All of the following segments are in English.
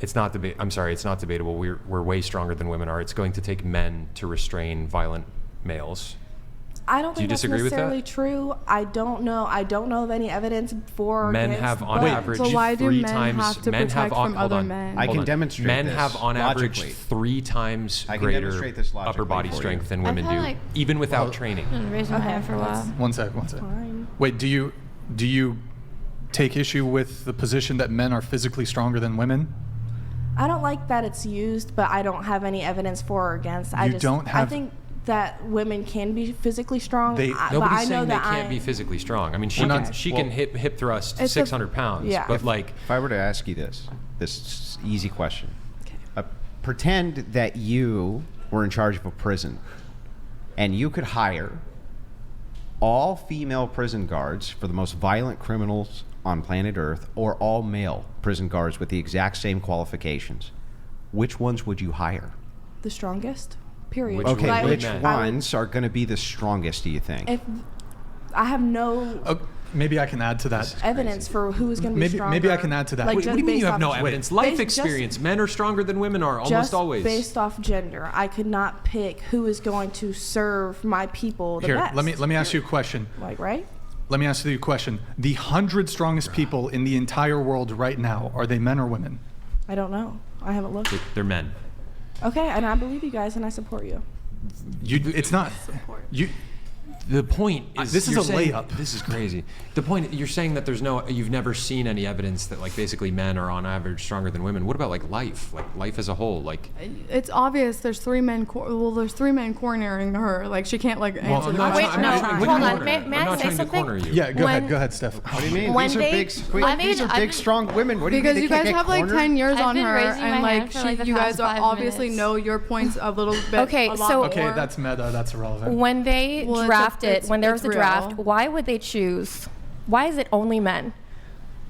It's not I'm sorry, it's not debatable. We're way stronger than women are. It's going to take men to restrain violent males. I don't think that's necessarily true. I don't know of any evidence for men have on average so why do 3 men times have to protect from other men? I can demonstrate men this have on average logically. 3 times I can greater demonstrate this logically upper body for you. strength than women do, even without training. I've been raising my hand for a while. One sec. Fine. Wait, do you take issue with the position that men are physically stronger than women? I don't like that it's used, but I don't have any evidence for or against. I think that women can be physically strong. Nobody's saying they can't be physically strong. I mean, she can hip thrust 600 pounds. Yeah. But if I were to ask you this easy question, pretend that you were in charge of a prison, and you could hire all female prison guards for the most violent criminals on planet Earth, or all male prison guards with the exact same qualifications. Which ones would you hire? The strongest. Period. Which ones are going to be the strongest, do you think? If I have no maybe I can add to that. Evidence for who is going to be stronger. Maybe I can add to that. Like, what do you mean you have no evidence? Life experience. Men are stronger than women are almost always. Based off gender. I could not pick who is going to serve my people the best. Let me ask you a question. Right? Let me ask you a question. The 100 strongest people in the entire world right now, are they men or women? I don't know. I haven't looked. They're men. Okay, and I believe you guys, and I support you. It's not. The point is, this is a layup. This is crazy. The point, you're saying that you've never seen any evidence that basically men are on average stronger than women. What about life? Life as a whole? It's obvious. There's 3 men. There's 3 men cornering her. She can't answer the question. Wait, no, hold on. May I say something? Yeah, go ahead, Steph. What do you mean? These are big, strong women. What do you mean? Because you guys have 10 years on her, and you guys obviously know your points a little bit. Okay, that's meta. That's irrelevant. When they when there was a draft, why would they choose? Why is it only men?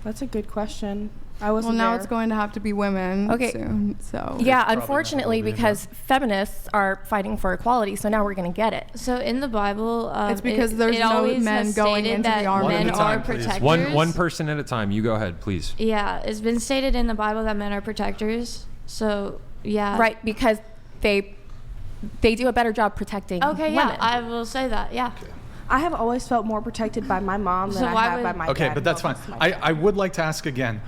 That's a good question. I wasn't now there. it's going to have to be women soon. So yeah, unfortunately, because feminists are fighting for equality, so now we're going to get it. So in the Bible, it's because there's no men going into the army. Men are protectors. One person at a time. You go ahead, please. Yeah, it's been stated in the Bible that men are protectors. So yeah, right, because they do a better job protecting women. Yeah, I will say that. Yeah. Okay. I have always felt more protected by my mom than I have by my dad. Okay, but that's fine. I would like to ask again.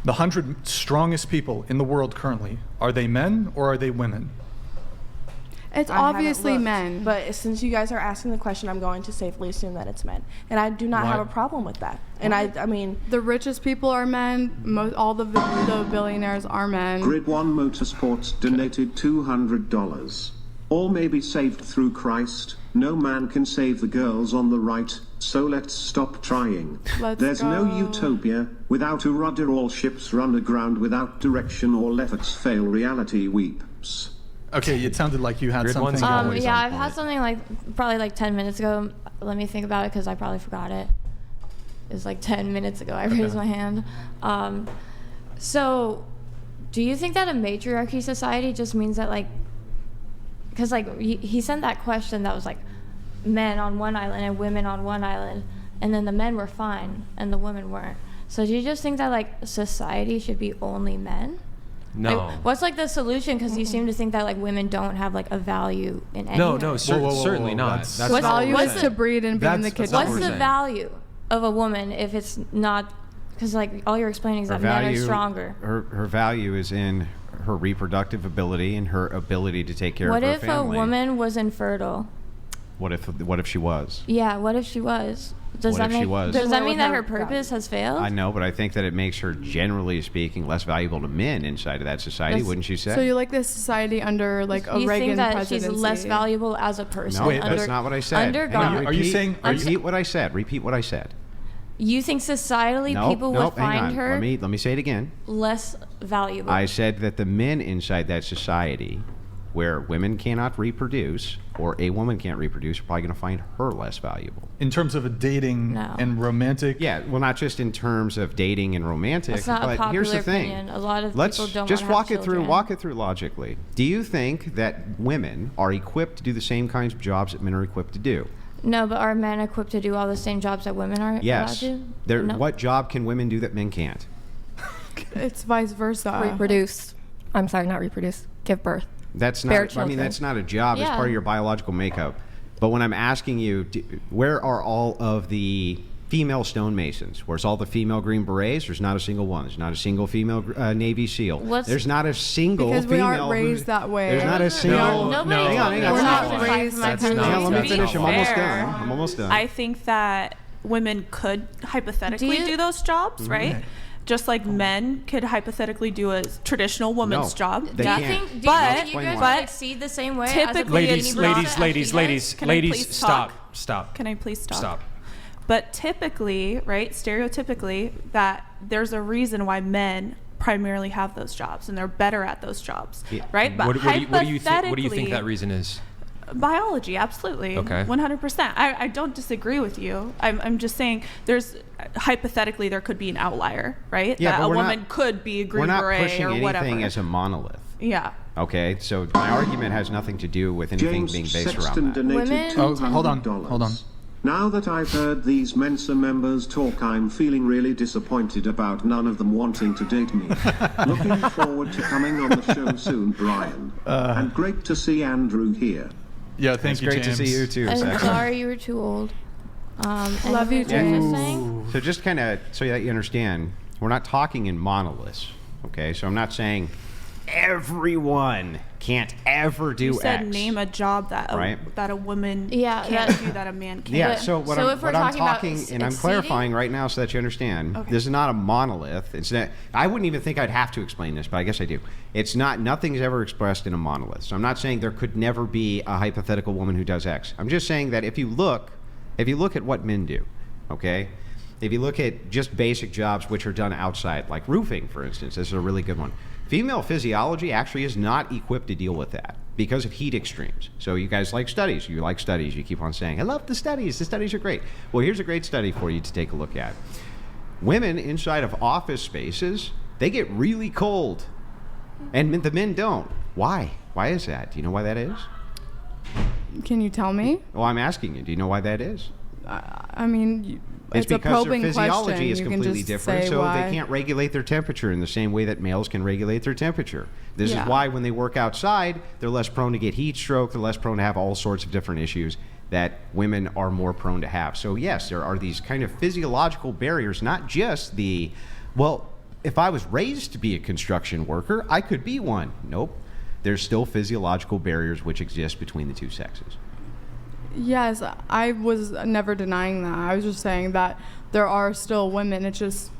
The 100 strongest people in the world currently, are they men or are they women? It's obviously men. But since you guys are asking the question, I'm going to safely assume that it's men. And I do not have a problem with that. And I mean... The richest people are men. All the billionaires are men. Grid 1 Motorsports donated $200. All may be saved through Christ. No man can save the girls on the right, so let's stop trying. There's no utopia. Without a rudder all ships run aground. Without direction all efforts fail. Reality weeps. Okay, it sounded like you had something. Yeah, I've had something probably 10 minutes ago. Let me think about it because I probably forgot it. It was 10 minutes ago I raised my hand. So, do you think that a matriarchy society just means that because he sent that question that was men on one island and women on one island, and then the men were fine and the women weren't. So do you just think that society should be only men? No. What's the solution? Because you seem to think that women don't have a value in anything. No, certainly not. That's value is to breed and be in the kitchen. What's the value of a woman if it's not? Because all you're explaining is that men are stronger. Her value is in her reproductive ability and her ability to take care of her family. What if a woman was infertile? What if she was? Yeah, what if she was? Does that mean that her purpose has failed? I know, but I think that it makes her, generally speaking, less valuable to men inside of that society, wouldn't you say? So you like this society under a Reagan presidency? You think that she's less valuable as a person? No, that's not what I said. Under God. Are you saying? Repeat what I said. Repeat what I said. You think societally people would find her? Let me say it again. Less valuable. I said that the men inside that society, where women cannot reproduce or a woman can't reproduce, are probably going to find her less valuable. In terms of a dating and romantic? Yeah, well, not just in terms of dating and romantic. That's not but a popular here's the thing. opinion. A lot of people don't just want to walk it through logically. Do you think that women are equipped to do the same kinds of jobs that men are equipped to do? No, but are men equipped to do all the same jobs that women are allowed to? No. What job can women do that men can't? It's vice versa. Reproduce. I'm sorry, not reproduce. Give birth. That's Bear not. I mean, children. that's not a job. It's Yeah. part of your biological makeup. But when I'm asking you, where are all of the female stonemasons? Where's all the female Green Berets? There's not a single one. There's not a single female Navy SEAL. What's- There's not a single Because we female. aren't raised that way. There's not a single. Nobody no. told Hang on, me hang on. We're that's not why raised my that country way. Hang on, let me is finish. I'm almost fair, done. I'm almost done. I think that women could hypothetically Do you- do those jobs, right? Just like men could hypothetically do a traditional woman's No, job. they Do you can't. think, do you But- think you guys but would exceed the same way? typically as a it's Ladies, not- ladies, Can I ladies, please stop, talk? stop. Can I please stop? Stop. But typically, right, stereotypically, that there's a reason why men primarily have those jobs and they're better at those jobs, Yeah. right? But What do you think? What do you think hypothetically- that reason is? Biology, absolutely. Okay. 100%. I don't disagree with you. I'm just saying there's hypothetically there could be an outlier, right? Yeah, that but a we're woman not- could be a We're Green not Beret pushing or anything whatever. as a monolith. Yeah. Okay, so my argument has nothing to do with anything James being based Sexton around that. donated Women- Oh, $200. hold on. Now that I've heard these Mensa members talk, I'm feeling really disappointed about none of them wanting to date me. Looking forward to coming on the show soon, Brian. And great to see Andrew here. Yeah, thank It's you, great James. to see you too, I'm Sexton. sorry you were too old. Love you, what was I James. saying? So just kind of so that you understand, we're not talking in monoliths, okay? So I'm not saying everyone can't ever do You said X. name a job that Right. that a woman Yeah, can't that- do that a man can. Yeah, But- so what so I'm, if we're what I'm talking about talking, and I'm exceeding- clarifying right now so that you understand, Okay. this is not a monolith. It's not, I wouldn't even think I'd have to explain this, but I guess I do. It's not, nothing's ever expressed in a monolith. So I'm not saying there could never be a hypothetical woman who does X. I'm just saying that if you look at what men do, okay? If you look at just basic jobs which are done outside, like roofing, for instance, this is a really good one. Female physiology actually is not equipped to deal with that because of heat extremes. So you guys like studies. You like studies. You keep on saying, I love the studies. The studies are great. Well, here's a great study for you to take a look at. Women inside of office spaces, they get really cold. And the men don't. Why? Why is that? Do you know why that is? Can you tell me? Well, I'm asking you. Do you know why that is? I mean, It's it's a because their probing physiology question. is You can completely just different, say so why. they can't regulate their temperature in the same way that males can regulate their temperature. This Yeah. is why when they work outside, they're less prone to get heat stroke, they're less prone to have all sorts of different issues that women are more prone to have. So yes, there are these kind of physiological barriers, not just the, well, if I was raised to be a construction worker, I could be one. Nope. There's still physiological barriers which exist between the two sexes. Yes, I was never denying that. I was just saying that there are still women. It's just,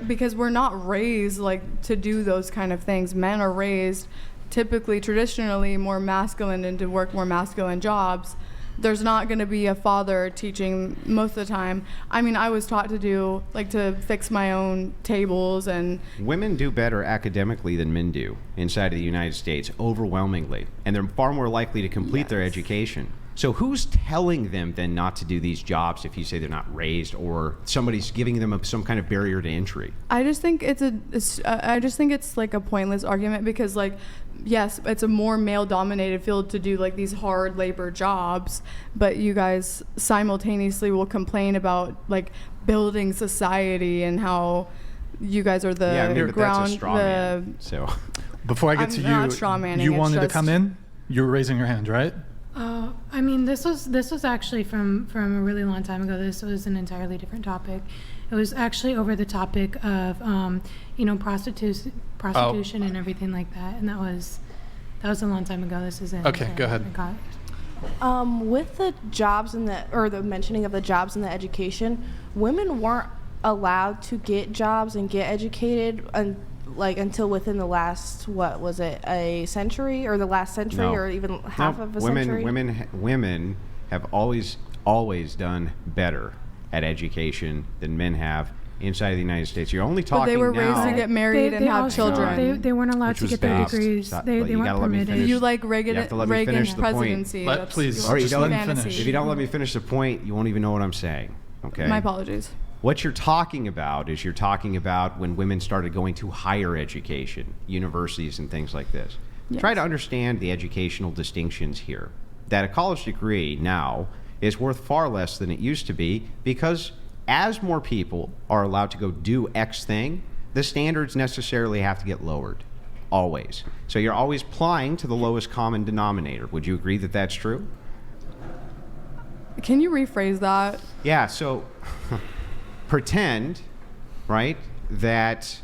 because we're not raised like to do those kind of things. Men are raised typically, traditionally, more masculine and to work more masculine jobs. There's not going to be a father teaching most of the time. I mean, I was taught to do, like, to fix my own tables and... Women do better academically than men do inside of the United States, overwhelmingly. And they're far more likely to complete their education. So who's telling them then not to do these jobs if you say they're not raised or somebody's giving them some kind of barrier to entry? I just think I just think it's like a pointless argument because, like, yes, it's a more male-dominated field to do like these hard labor jobs, but you guys simultaneously will complain about like building society and how you guys are the Yeah, I mean, but ground. that's a straw man. So Before I get I'm to not you, strawmanning, you it's wanted to just- come in? You were raising your hand, right? I mean, this was actually from a really long time ago. This was an entirely different topic. It was actually over the topic of prostitution and everything like that, and that was a long time ago. This isn't. Okay, go ahead. With the jobs the mentioning of the jobs in the education, women weren't allowed to get jobs and get educated until within the last, what was it, a century or the last century No. or even half of a century? Women have always done better at education than men have inside of the United States. You're only talking But they were raised now. to get married and have children. They weren't allowed Which to was get their based. degrees. Stop, They but you weren't gotta let me permitted. finish. You like You have to let me Reagan's finish the point. presidency. Let- That's please, your Or you just don't let him fantasy. finish. If you don't let me finish the point, you won't even know what I'm saying. Okay. My apologies. What you're talking about is when women started going to higher education, universities and things like this. Yes. Try to understand the educational distinctions here. That a college degree now is worth far less than it used to be because as more people are allowed to go do X thing, the standards necessarily have to get lowered. Always. So you're always applying to the lowest common denominator. Would you agree that that's true? Can you rephrase that? Yeah, so pretend, right, that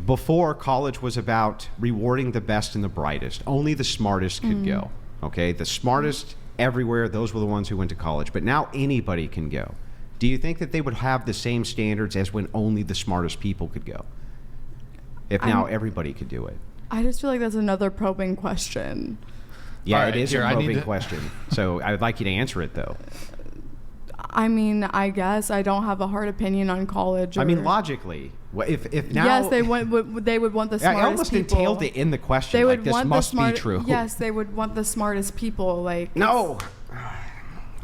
before college was about rewarding the best and the brightest. Only the smartest could go, okay? The smartest everywhere, those were the ones who went to college. But now anybody can go. Do you think that they would have the same standards as when only the smartest people could go? If now everybody could do it. I just feel like that's another probing question. Yeah, All right, it is here, a I need probing to- question. So I would like you to answer it, though. I mean, I guess I don't have a hard opinion on college. I mean, or- logically, if now... yes, they would want the smartest I almost people. entailed it in the question. They like, would this want must the smart, be true. Yes, they would want the smartest people. Like No.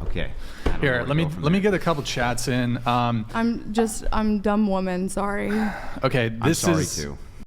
Okay. I don't know Here, where to let me go from let me there. get a couple chats in. I'm dumb woman. Sorry. Okay, I'm this sorry is too.